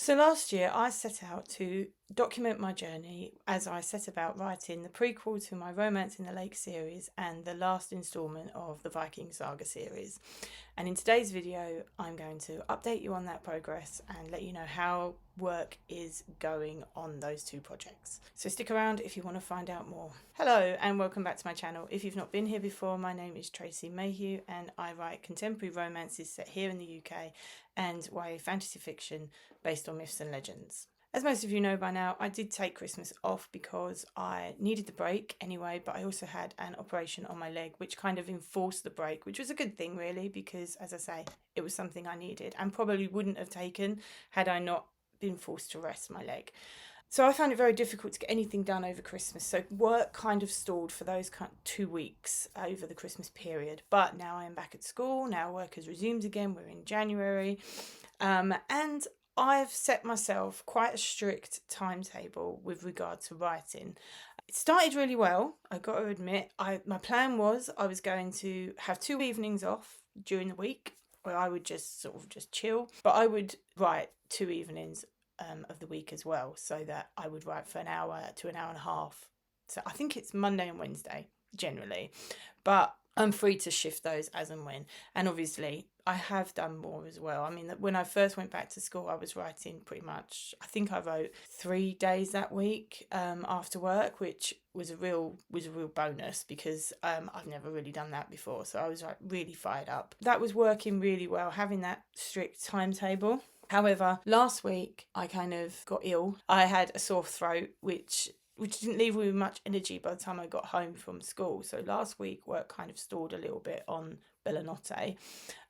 So last year I set out to document my journey as I set about writing the prequel to my Romance in the Lake series and the last instalment of the Viking Saga series. And in today's video I'm going to update you on that progress and let you know how work is going on those two projects. So stick around if you want to find out more. Hello and welcome back to my channel. If you've not been here before, my name is Tracy Mayhew and I write contemporary romances set here in the UK and YA fantasy fiction based on myths and legends. As most of you know by now, I did take Christmas off because I needed the break anyway, but I also had an operation on my leg which kind of enforced the break, which was a good thing really because, as I say, it was something I needed and probably wouldn't have taken had I not been forced to rest my leg. So I found it very difficult to get anything done over Christmas. So work kind of stalled for those 2 weeks over the Christmas period. But now I am back at school. Now work has resumed again. We're in January. And I've set myself quite a strict timetable with regard to writing. It started really well, I got to admit. My plan was I was going to have 2 evenings off during the week where I would just chill. But I would write 2 evenings of the week as well, so that I would write for an hour to an hour and a half. So I think it's Monday and Wednesday generally, but I'm free to shift those as and when. And obviously I have done more as well. I mean, when I first went back to school, I was writing pretty much, I think I wrote 3 days that week after work, which was a real bonus because I've never really done that before. So I was like really fired up. That was working really well, having that strict timetable. However, last week I kind of got ill. I had a sore throat, which didn't leave me with much energy by the time I got home from school. So last week work kind of stalled a little bit on Bella Notte.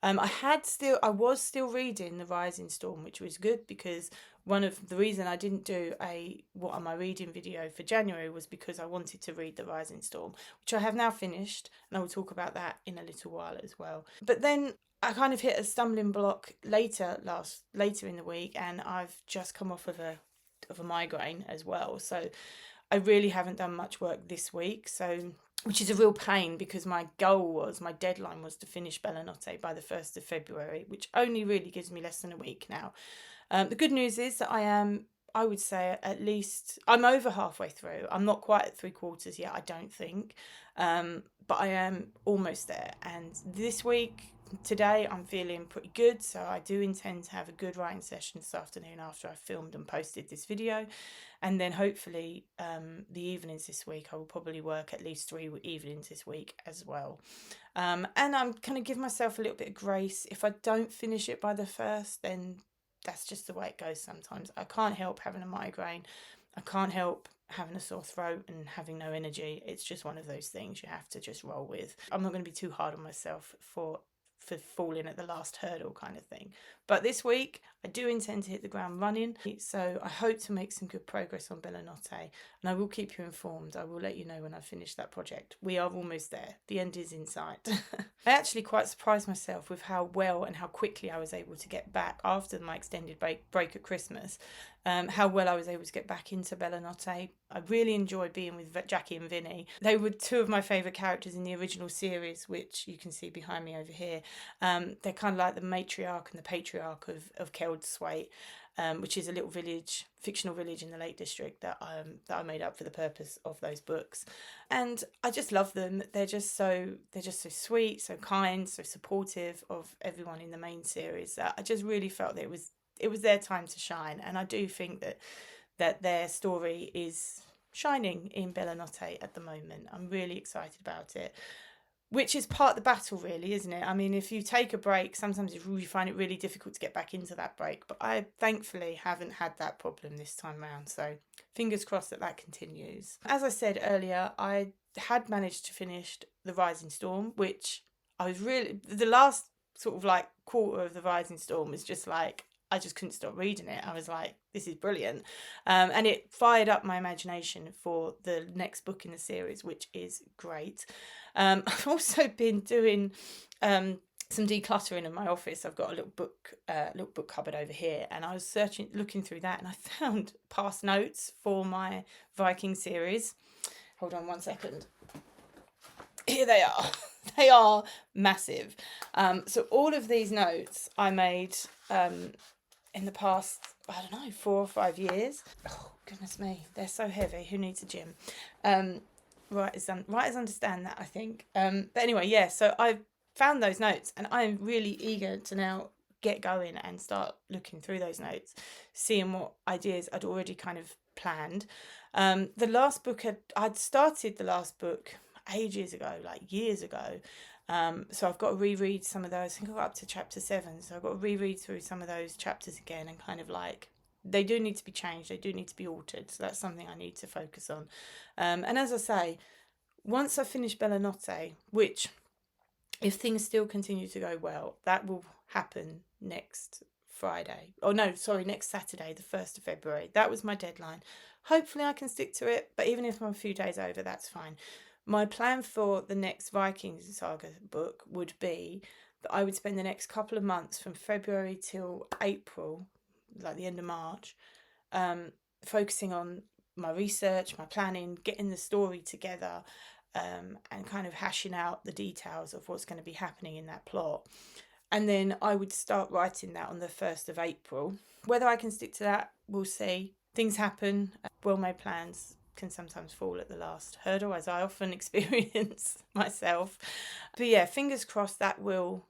I was still reading The Rising Storm, which was good because one of the reason I didn't do a what am I reading video for January was because I wanted to read The Rising Storm, which I have now finished, and I will talk about that in a little while as well. But then I kind of hit a stumbling block later in the week, and I've just come off of a migraine as well. So I really haven't done much work this week. So which is a real pain because my deadline was to finish Bella Notte by the 1st of February, which only really gives me less than a week now. The good news is that I would say at least, I'm over halfway through. I'm not quite at 3/4 yet, I don't think, but I am almost there. And today, I'm feeling pretty good, so I do intend to have a good writing session this afternoon after I've filmed and posted this video. And then hopefully the evenings this week, I will probably work at least 3 evenings this week as well. And I'm going to give myself a little bit of grace. If I don't finish it by the 1st, then that's just the way it goes sometimes. I can't help having a migraine. I can't help having a sore throat and having no energy. It's just one of those things you have to just roll with. I'm not going to be too hard on myself for falling at the last hurdle kind of thing. But this week I do intend to hit the ground running, so I hope to make some good progress on Bella Notte, and I will keep you informed. I will let you know when I finish that project. We are almost there. The end is in sight. I actually quite surprised myself with how well and how quickly I was able to get back after my extended break at Christmas. How well I was able to get back into Bella Notte. I really enjoyed being with Jackie and Vinny. They were 2 of my favourite characters in the original series, which you can see behind me over here. They're kind of like the matriarch and the patriarch of Keldswaite, which is a little fictional village in the Lake District that I made up for the purpose of those books. And I just love them. They're just so sweet, so kind, so supportive of everyone in the main series. That I just really felt that it was their time to shine, and I do think that their story is shining in Bella Notte at the moment. I'm really excited about it, which is part of the battle really, isn't it? I mean, if you take a break, sometimes you find it really difficult to get back into that break, but I thankfully haven't had that problem this time round, so fingers crossed that continues. As I said earlier, I had managed to finish The Rising Storm, which I was really, the last sort of like quarter of The Rising Storm was just like, I just couldn't stop reading it. I was like, this is brilliant. And it fired up my imagination for the next book in the series, which is great. I've also been doing some decluttering in my office. I've got a little book cupboard over here, and I was looking through that, and I found past notes for my Viking series. Hold on 1 second. Here they are. They are massive. So all of these notes I made in the past I don't know, 4 or 5 years. Oh, goodness me, they're so heavy. Who needs a gym? Um, writers understand that, I think. But anyway, yeah, so I found those notes and I'm really eager to now get going and start looking through those notes, seeing what ideas I'd already kind of planned. The last book, I'd started the last book ages ago, like years ago. So I've got to reread some of those. I think I got up to chapter 7, so I've got to reread through some of those chapters again and kind of like they do need to be changed, they do need to be altered. So that's something I need to focus on. And as I say, once I finish Bella Notte, which if things still continue to go well, that will happen next Friday. Oh no, sorry, next Saturday, the 1st of February. That was my deadline. Hopefully I can stick to it, but even if I'm a few days over, that's fine. My plan for the next Viking Saga book would be that I would spend the next couple of months from February till April, like the end of March, focusing on my research, my planning, getting the story together, and kind of hashing out the details of what's going to be happening in that plot. And then I would start writing that on the 1st of April. Whether I can stick to that, we'll see. Things happen. Well made plans can sometimes fall at the last hurdle, as I often experience myself. But yeah, fingers crossed that will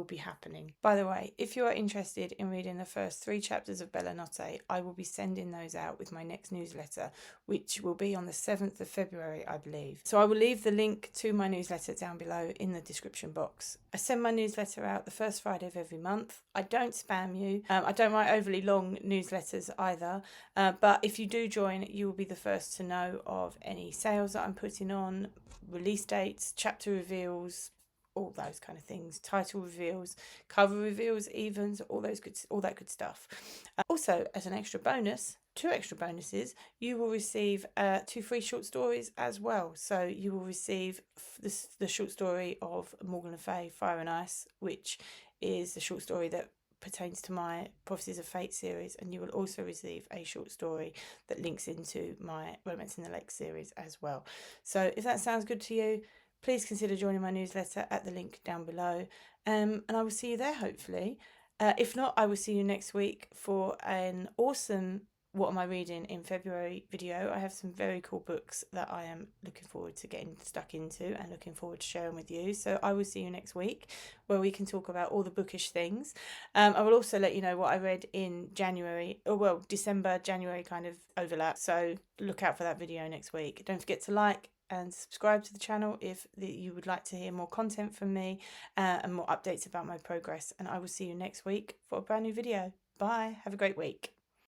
be happening. By the way, if you are interested in reading the first 3 chapters of Bella Notte, I will be sending those out with my next newsletter, which will be on the 7th of February, I believe. So I will leave the link to my newsletter down below in the description box. I send my newsletter out the first Friday of every month. I don't spam you. I don't write overly long newsletters either. But if you do join, you will be the first to know of any sales that I'm putting on, release dates, chapter reveals, all those kind of things, title reveals, cover reveals, evens, all that good stuff. Also, as an extra bonus, 2 extra bonuses, you will receive 2 free short stories as well. So you will receive the short story of Morgan Le Fay, Fire and Ice, which is the short story that pertains to my Prophecies of Fate series, and you will also receive a short story that links into my Romance in the Lake series as well. So if that sounds good to you, please consider joining my newsletter at the link down below, and I will see you there hopefully. If not, I will see you next week for an awesome What Am I Reading in February video. I have some very cool books that I am looking forward to getting stuck into and looking forward to sharing with you. So I will see you next week where we can talk about all the bookish things. I will also let you know what I read in January, or well, December, January kind of overlap. So look out for that video next week. Don't forget to like and subscribe to the channel if you would like to hear more content from me and more updates about my progress. And I will see you next week for a brand new video. Bye. Have a great week.